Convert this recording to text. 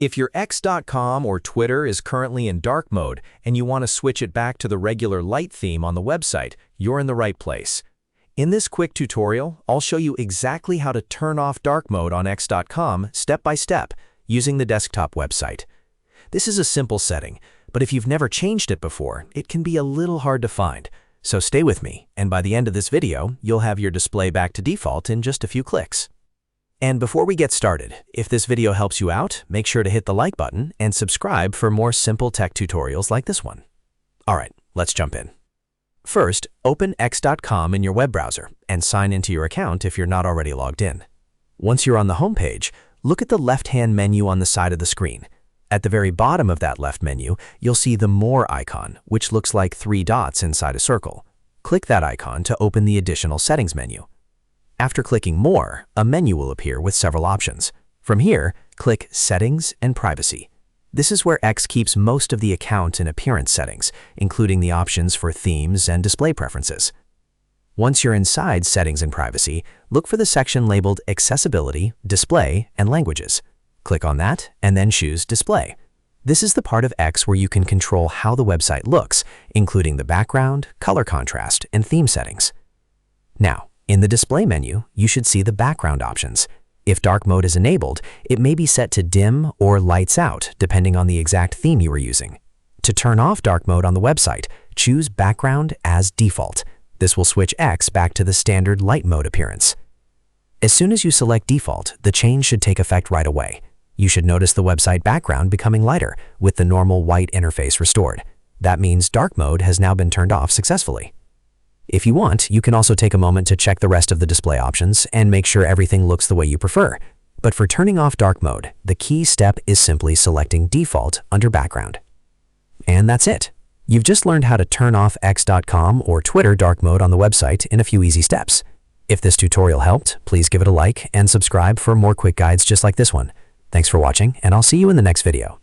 If your X.com or Twitter is currently in dark mode and you want to switch it back to the regular light theme on the website, you're in the right place. In this quick tutorial, I'll show you exactly how to turn off dark mode on X.com step by step using the desktop website. This is a simple setting, but if you've never changed it before, it can be a little hard to find. So stay with me, and by the end of this video, you'll have your display back to default in just a few clicks. And before we get started, if this video helps you out, make sure to hit the like button and subscribe for more simple tech tutorials like this one. Alright, let's jump in. First, open X.com in your web browser and sign into your account if you're not already logged in. Once you're on the home page, look at the left-hand menu on the side of the screen. At the very bottom of that left menu, you'll see the More icon, which looks like 3 dots inside a circle. Click that icon to open the Additional Settings menu. After clicking More, a menu will appear with several options. From here, click Settings and Privacy. This is where X keeps most of the account and appearance settings, including the options for themes and display preferences. Once you're inside Settings and Privacy, look for the section labeled Accessibility, Display, and Languages. Click on that and then choose Display. This is the part of X where you can control how the website looks, including the background, color contrast, and theme settings. Now, in the Display menu, you should see the background options. If dark mode is enabled, it may be set to dim or lights out, depending on the exact theme you are using. To turn off dark mode on the website, choose Background as Default. This will switch X back to the standard light mode appearance. As soon as you select Default, the change should take effect right away. You should notice the website background becoming lighter, with the normal white interface restored. That means dark mode has now been turned off successfully. If you want, you can also take a moment to check the rest of the display options and make sure everything looks the way you prefer. But for turning off dark mode, the key step is simply selecting Default under Background. And that's it. You've just learned how to turn off X.com or Twitter dark mode on the website in a few easy steps. If this tutorial helped, please give it a like and subscribe for more quick guides just like this one. Thanks for watching, and I'll see you in the next video.